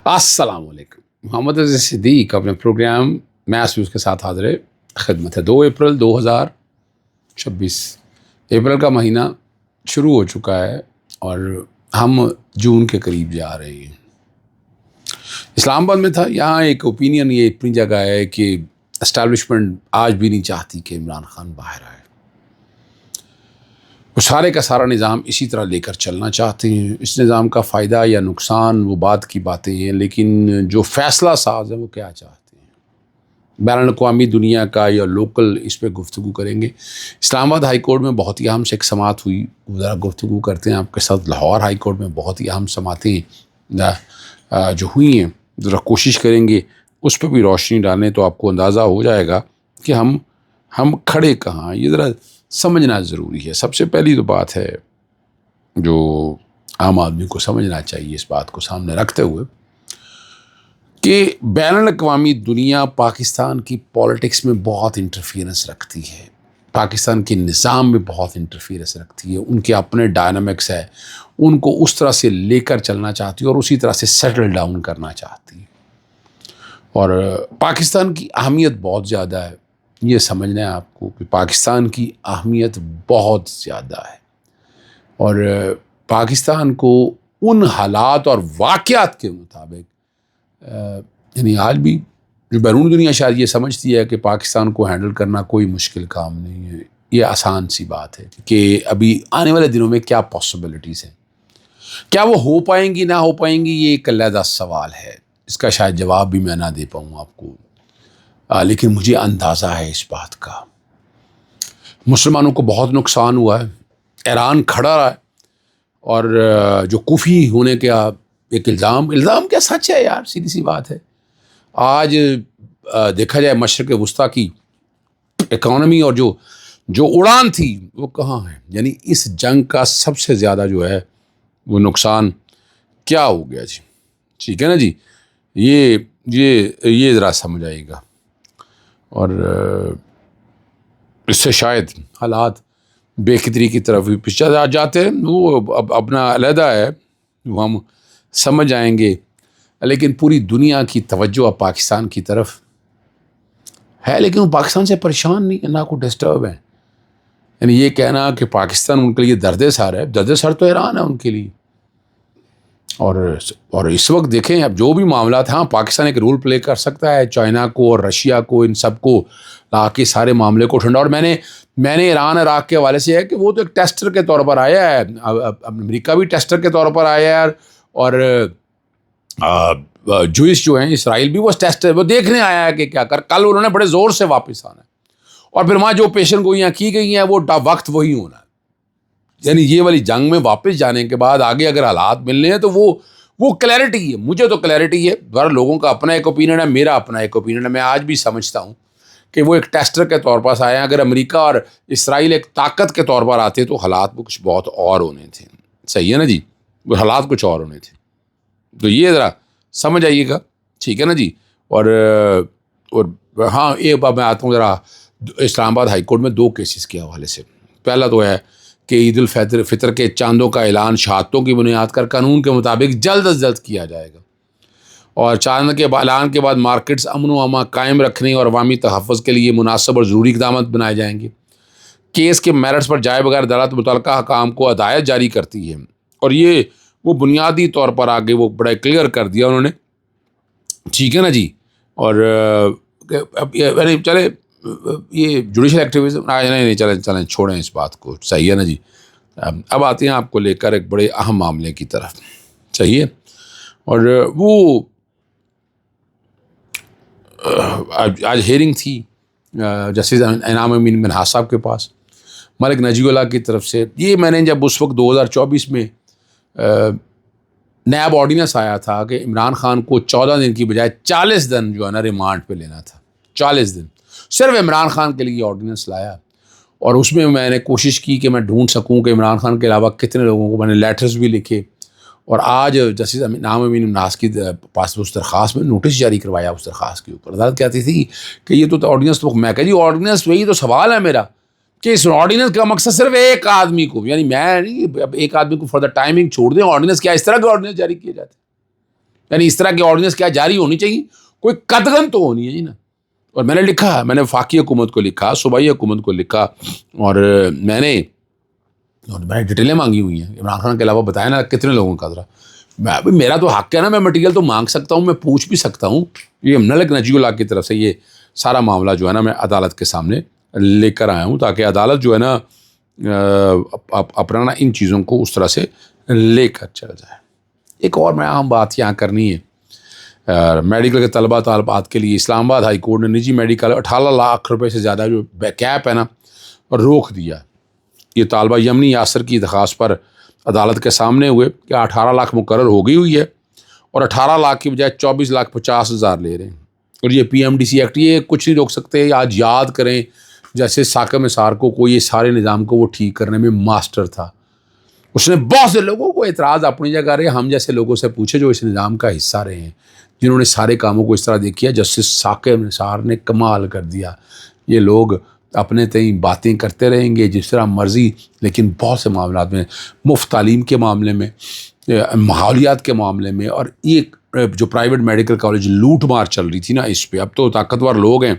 السلام علیکم. محمد عزیز صدیق اپنے پروگرام میاس نیوز کے ساتھ حاضر خدمت ہے. 2 اپریل 2026 اپریل کا مہینہ شروع ہو چکا ہے اور ہم جون کے قریب جا رہے ہیں. اسلام آباد میں تھا، یہاں ایک اوپینین یہ اپنی جگہ ہے کہ اسٹیبلشمنٹ آج بھی نہیں چاہتی کہ عمران خان باہر آئے. وہ سارے کا سارا نظام اسی طرح لے کر چلنا چاہتے ہیں. اس نظام کا فائدہ یا نقصان وہ بات کی باتیں ہیں، لیکن جو فیصلہ ساز ہے وہ کیا چاہتے ہیں. بین الاقوامی دنیا کا یا لوکل اس پہ گفتگو کریں گے. اسلام آباد ہائی کورٹ میں بہت ہی اہم سے ایک سماعت ہوئی، ذرا گفتگو کرتے ہیں آپ کے ساتھ. لاہور ہائی کورٹ میں بہت ہی اہم سماعتیں جو ہوئی ہیں، ذرا کوشش کریں گے اس پہ بھی روشنی ڈالیں تو آپ کو اندازہ ہو جائے گا کہ ہم کھڑے کہاں. یہ ذرا سمجھنا ضروری ہے. سب سے پہلی تو بات ہے جو عام آدمی کو سمجھنا چاہیے اس بات کو سامنے رکھتے ہوئے کہ بین الاقوامی دنیا پاکستان کی پالیٹکس میں بہت انٹرفیئرنس رکھتی ہے، پاکستان کے نظام میں بہت انٹرفیئرنس رکھتی ہے. ان کے اپنے ڈائنامکس ہے، ان کو اس طرح سے لے کر چلنا چاہتی ہے اور اسی طرح سے سیٹل ڈاؤن کرنا چاہتی ہے. اور پاکستان کی اہمیت بہت زیادہ ہے. یہ سمجھنا ہے آپ کو کہ پاکستان کی اہمیت بہت زیادہ ہے اور پاکستان کو ان حالات اور واقعات کے مطابق یعنی آج بھی جو بیرون دنیا شاید یہ سمجھتی ہے کہ پاکستان کو ہینڈل کرنا کوئی مشکل کام نہیں ہے. یہ آسان سی بات ہے کہ ابھی آنے والے دنوں میں کیا پاسبلٹیز ہیں، کیا وہ ہو پائیں گی نہ ہو پائیں گی، یہ ایک علیحدہ سوال ہے. اس کا شاید جواب بھی میں نہ دے پاؤں آپ کو، لیکن مجھے اندازہ ہے اس بات کا. مسلمانوں کو بہت نقصان ہوا ہے، ایران کھڑا رہا ہے اور جو کوفی ہونے کا ایک الزام کیا سچ ہے یار، سیدھی سی بات ہے. آج دیکھا جائے مشرق وسطیٰ کی اکانومی اور جو اڑان تھی وہ کہاں ہے. یعنی اس جنگ کا سب سے زیادہ جو ہے وہ نقصان کیا ہو گیا جی. ٹھیک ہے نا جی، یہ ذرا سمجھ آئے گا اور اس سے شاید حالات بے قدری کی طرف بھی پیچھے جاتے ہیں. وہ اب اپنا علیحدہ ہے، وہ ہم سمجھ آئیں گے. لیکن پوری دنیا کی توجہ اب پاکستان کی طرف ہے، لیکن وہ پاکستان سے پریشان نہیں ہے، نہ کوئی ڈسٹرب ہے. یعنی یہ کہنا کہ پاکستان ان کے لیے درد سر ہے، درد سر تو ایران ہے ان کے لیے. اور اس وقت دیکھیں اب جو بھی معاملات، ہاں پاکستان ایک رول پلے کر سکتا ہے چائنا کو اور رشیا کو، ان سب کو لا کے سارے معاملے کو ٹھنڈا. اور میں نے ایران عراق کے حوالے سے ہے کہ وہ تو ایک ٹیسٹر کے طور پر آیا ہے، امریکہ بھی ٹیسٹر کے طور پر آیا ہے اور جوئس جو ہیں اسرائیل بھی وہ ٹیسٹر، وہ دیکھنے آیا ہے کہ کیا کل انہوں نے بڑے زور سے واپس آنا ہے اور پھر وہاں جو پیشن گوئیاں کی گئی ہیں وہ وقت وہی ہونا ہے. یعنی یہ والی جنگ میں واپس جانے کے بعد آگے اگر حالات ملنے ہیں تو وہ کلیئرٹی ہے. مجھے تو کلیئرٹی ہے، بہر لوگوں کا اپنا ایک اوپینین ہے، میرا اپنا ایک اوپینین ہے. میں آج بھی سمجھتا ہوں کہ وہ ایک ٹیسٹر کے طور پر آئے ہیں. اگر امریکہ اور اسرائیل ایک طاقت کے طور پر آتے تو حالات وہ کچھ بہت اور ہونے تھے. صحیح ہے نا جی، وہ حالات کچھ اور ہونے تھے. تو یہ ذرا سمجھ آئیے گا، ٹھیک ہے نا جی. اور ہاں ایک بار میں آتا ہوں ذرا اسلام آباد ہائی کورٹ میں 2 کیسز کے حوالے سے. پہلا تو ہے کہ عید الفطر کے چاندوں کا اعلان شہادتوں کی بنیاد کر قانون کے مطابق جلد از جلد کیا جائے گا اور چاند کے اعلان کے بعد مارکیٹس امن و امان قائم رکھنے اور عوامی تحفظ کے لیے مناسب اور ضروری اقدامات بنائے جائیں گے. کیس کے میرٹس پر جائے بغیر عدالت متعلقہ حکام کو ہدایت جاری کرتی ہے اور یہ وہ بنیادی طور پر آگے وہ بڑا کلیئر کر دیا انہوں نے. ٹھیک ہے نا جی. اور چلے یہ جوڈیشل ایکٹیویزم نہیں چلیں چھوڑیں اس بات کو. صحیح ہے نا جی. اب آتے ہیں آپ کو لے کر ایک بڑے اہم معاملے کی طرف. صحیح ہے. اور وہ آج ہیئرنگ تھی جسٹس انعام امین منہاس صاحب کے پاس ملک نجی اللہ کی طرف سے. یہ میں نے جب اس وقت 2024 میں نیب آرڈیننس آیا تھا کہ عمران خان کو 14 دن کی بجائے 40 دن جو ہے نا ریمانڈ پہ لینا تھا. 40 دن صرف عمران خان کے لیے آرڈیننس لایا اور اس میں نے کوشش کی کہ میں ڈھونڈ سکوں کہ عمران خان کے علاوہ کتنے لوگوں کو. میں نے لیٹرز بھی لکھے اور آج جسٹس انعام امین منہاس کی پاس اس درخواست میں نوٹس جاری کروایا. اس درخواست کے اوپر عدالت کہتی تھی کہ یہ تو آرڈیننس تو میں کہا جی آرڈیننس وہی تو سوال ہے میرا کہ اس آرڈیننس کا مقصد صرف ایک آدمی کو، یعنی میں نہیں اب ایک آدمی کو فار دا ٹائمنگ چھوڑ دیں. آرڈیننس کیا اس طرح کے آرڈیننس جاری کیے جاتے ہیں؟ یعنی اس طرح کی آرڈیننس کیا جاری ہونی چاہیے, کوئی قطعاً تو ہونی ہے جی نا. اور میں نے لکھا, میں نے وفاقی حکومت کو لکھا, صوبائی حکومت کو لکھا, اور میں نے ڈیٹیلیں مانگی ہوئی ہیں. عمران خان کے علاوہ بتایا نا کتنے لوگوں کا, ذرا میرا تو حق ہے نا, میں مٹیریل تو مانگ سکتا ہوں, میں پوچھ بھی سکتا ہوں. یہ ملک نجی اللہ کی طرف سے یہ سارا معاملہ جو ہے نا میں عدالت کے سامنے لے کر آیا ہوں, تاکہ عدالت جو ہے نا اپنا ان چیزوں کو اس طرح سے لے کر چل جائے. ایک اور میں اہم بات یہاں کرنی ہے, میڈیکل کے طالبات کے لیے اسلام آباد ہائی کورٹ نے نجی میڈیکل 18 لاکھ روپے سے زیادہ جو کیپ ہے نا روک دیا. یہ طالبہ یمنی یاسر کی درخواست پر عدالت کے سامنے ہوئے کہ 18 لاکھ مقرر ہو گئی ہوئی ہے, اور 18 لاکھ کی بجائے 24,50,000 لے رہے ہیں. اور یہ PMDC ایکٹ, یہ کچھ نہیں روک سکتے. آج یاد کریں جیسے ساکم اسار کو کوئی اس سارے نظام کو وہ ٹھیک کرنے میں ماسٹر تھا, اس نے بہت سے لوگوں کو اعتراض اپنی جگہ رہے, ہم جیسے لوگوں سے پوچھے جو اس نظام کا حصہ رہے ہیں, جنہوں نے سارے کاموں کو اس طرح دیکھا. جسٹس ساکم اسار نے کمال کر دیا. یہ لوگ اپنے تئیں باتیں کرتے رہیں گے جس طرح مرضی, لیکن بہت سے معاملات میں, مفت تعلیم کے معاملے میں, ماحولیات کے معاملے میں, اور ایک جو پرائیویٹ میڈیکل کالج لوٹ مار چل رہی تھی نا اس پہ, اب تو طاقتور لوگ ہیں,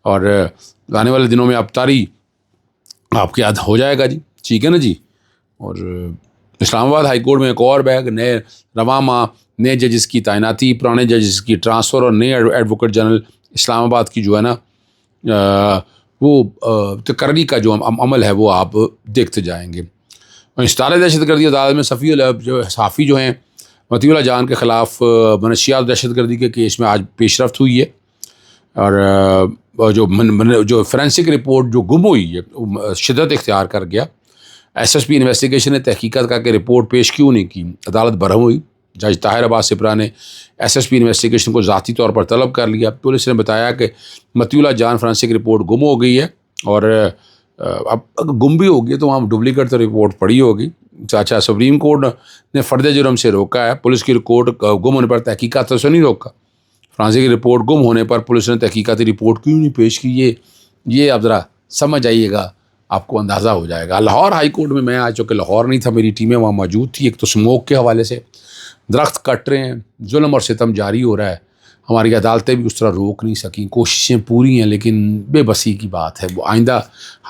اور آنے والے دنوں میں ابتاری آپ کے یاد ہو جائے گا جی, ٹھیک ہے نا جی. اور اسلام آباد ہائی کورٹ میں ایک اور بیگ, نئے رواں ماہ نئے ججز کی تعیناتی, پرانے ججز کی ٹرانسفر, اور نئے ایڈوکیٹ جنرل اسلام آباد کی جو ہے نا وہ تقرری کا جو عمل ہے وہ آپ دیکھتے جائیں گے. اشتعال دہشت گردی عدالت میں صحافی جو ہیں مطیع اللہ جان کے خلاف منشیات دہشت گردی کے کیس میں آج پیش رفت ہوئی ہے, اور جو فورینسک رپورٹ جو گم ہوئی ہے شدت اختیار کر گیا. SSP انویسٹیگیشن نے تحقیقات کر کے رپورٹ پیش کیوں نہیں کی, عدالت برہم ہوئی. جج طاہر عباس سپرا نے SSP انویسٹیگیشن کو ذاتی طور پر طلب کر لیا. پولیس نے بتایا کہ مطیع اللہ جان فورینسک رپورٹ گم ہو گئی ہے, اور اب گم بھی ہوگی تو وہاں ڈپلیکیٹ تو رپورٹ پڑی ہوگی. چاچا سپریم کورٹ نے فرد جرم سے روکا ہے, پولیس کی رپورٹ گم ہونے پر تحقیقات سے نہیں روکا. فرانسک رپورٹ گم ہونے پر پولیس نے تحقیقاتی رپورٹ کیوں نہیں پیش کی, یہ اب ذرا سمجھ آئیے گا, آپ کو اندازہ ہو جائے گا. لاہور ہائی کورٹ میں میں آج چونکہ لاہور نہیں تھا, میری ٹیمیں وہاں موجود تھی. ایک تو اسموک کے حوالے سے درخت کٹ رہے ہیں, ظلم اور ستم جاری ہو رہا ہے, ہماری عدالتیں بھی اس طرح روک نہیں سکیں. کوششیں پوری ہیں لیکن بے بسی کی بات ہے, وہ آئندہ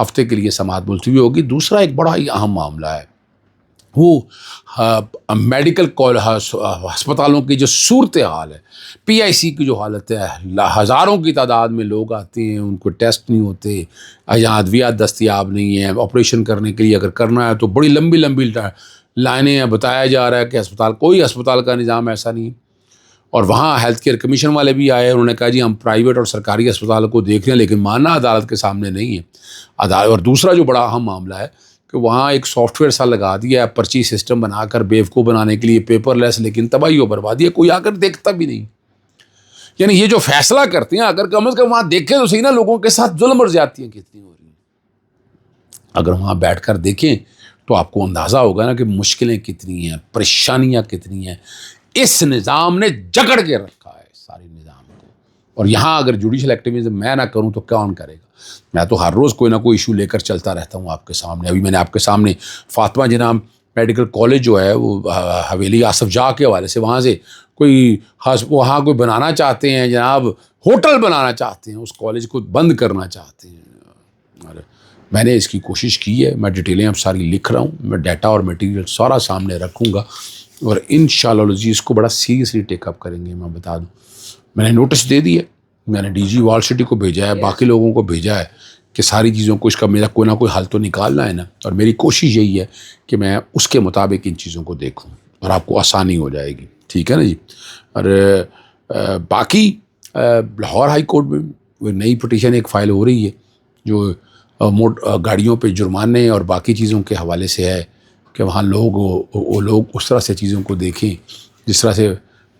ہفتے کے لیے سماعت ملتوی ہوگی. دوسرا ایک بڑا ہی اہم معاملہ ہے, وہ میڈیکل ہسپتالوں کی جو صورتحال ہے, PIC کی جو حالت ہے, ہزاروں کی تعداد میں لوگ آتے ہیں, ان کو ٹیسٹ نہیں ہوتے, یہاں ادویات دستیاب نہیں ہیں, آپریشن کرنے کے لیے اگر کرنا ہے تو بڑی لمبی لمبی لائنیں ہیں. بتایا جا رہا ہے کہ کوئی ہسپتال کا نظام ایسا نہیں. اور وہاں ہیلتھ کیئر کمیشن والے بھی آئے, انہوں نے کہا جی ہم پرائیویٹ اور سرکاری اسپتال کو دیکھ رہے ہیں, لیکن ماننا عدالت کے سامنے نہیں ہے. اور دوسرا جو بڑا اہم معاملہ ہے کہ وہاں ایک سافٹ ویئر سا لگا دیا ہے, پرچی سسٹم بنا کر بیوقوف بنانے کے لیے, پیپر لیس, لیکن تباہی و بربادی ہے, کوئی آ کر دیکھتا بھی نہیں. یعنی یہ جو فیصلہ کرتے ہیں اگر کم از کم وہاں دیکھیں تو صحیح نا, لوگوں کے ساتھ ظلم اور زیادتیاں کتنی ہو رہی ہیں. اگر وہاں بیٹھ کر دیکھیں تو آپ کو اندازہ ہوگا نا کہ مشکلیں کتنی ہیں, پریشانیاں کتنی ہیں. اس نظام نے جکڑ کے رکھا ہے سارے نظام کو, اور یہاں اگر جوڈیشل ایکٹیویزم میں نہ کروں تو کون کرے گا. میں تو ہر روز کوئی نہ کوئی ایشو لے کر چلتا رہتا ہوں آپ کے سامنے. ابھی میں نے آپ کے سامنے فاطمہ جناح میڈیکل کالج جو ہے وہ حویلی آصف جاہ کے حوالے سے, وہاں سے وہاں کوئی بنانا چاہتے ہیں جناب, ہوٹل بنانا چاہتے ہیں, اس کالج کو بند کرنا چاہتے ہیں. اور میں نے اس کی کوشش کی ہے, میں ڈیٹیلیں اب ساری لکھ رہا ہوں, میں ڈیٹا اور میٹیریل سارا سامنے رکھوں گا, اور انشاءاللہ جی اس کو بڑا سیریسلی ٹیک اپ کریں گے. میں بتا دوں میں نے نوٹس دے دی ہے, میں نے DG وال سٹی کو بھیجا ہے, باقی لوگوں کو بھیجا ہے کہ ساری چیزوں کو اس کا میرا کوئی نہ کوئی حل تو نکالنا ہے نا. اور میری کوشش یہی ہے کہ میں اس کے مطابق ان چیزوں کو دیکھوں اور آپ کو آسانی ہو جائے گی, ٹھیک ہے نا جی. اور باقی لاہور ہائی کورٹ میں وہ نئی پٹیشن ایک فائل ہو رہی ہے جو گاڑیوں پہ جرمانے اور باقی چیزوں کے حوالے سے ہے, کہ وہاں وہ لوگ اس طرح سے چیزوں کو دیکھیں جس طرح سے.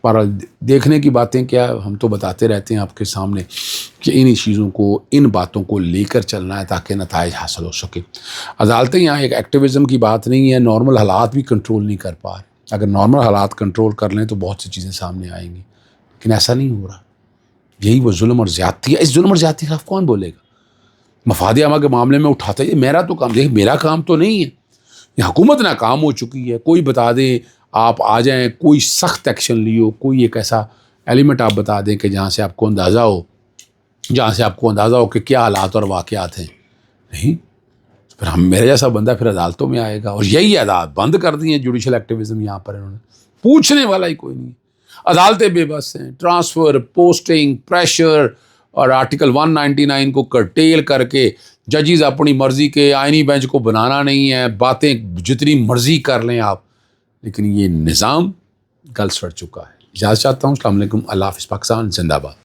پر دیکھنے کی باتیں کیا, ہم تو بتاتے رہتے ہیں آپ کے سامنے کہ ان چیزوں کو, ان باتوں کو لے کر چلنا ہے تاکہ نتائج حاصل ہو سکے. عدالتیں یہاں ایک ایکٹیویزم کی بات نہیں ہے, نارمل حالات بھی کنٹرول نہیں کر پا رہے. اگر نارمل حالات کنٹرول کر لیں تو بہت سی چیزیں سامنے آئیں گی, لیکن ایسا نہیں ہو رہا. یہی وہ ظلم اور زیادتی ہے. اس ظلم اور زیادتی خلاف کون بولے گا؟ مفاد عامہ کے معاملے میں اٹھاتا ہے, یہ میرا تو کام, دیکھ میرا کام تو نہیں ہے, یہ حکومت ناکام ہو چکی ہے. کوئی بتا دے آپ آ جائیں، کوئی سخت ایکشن لیو، کوئی ایک ایسا ایلیمنٹ آپ بتا دیں کہ جہاں سے آپ کو اندازہ ہو کہ کیا حالات اور واقعات ہیں. نہیں، پھر میرے جیسا بندہ پھر عدالتوں میں آئے گا. اور یہی عدالت بند کر دی ہیں جوڈیشل ایکٹیویزم یہاں پر انہوں نے. پوچھنے والا ہی کوئی نہیں. عدالتیں بے بس ہیں. ٹرانسفر، پوسٹنگ، پریشر اور آرٹیکل 199 کو کرٹیل کر کے ججز اپنی مرضی کے آئینی بینچ کو بنانا نہیں ہے. باتیں جتنی مرضی کر لیں آپ، لیکن یہ نظام گل سڑ چکا ہے. اجازت چاہتا ہوں. السلام علیکم. اللہ حافظ. پاکستان زندہ باد.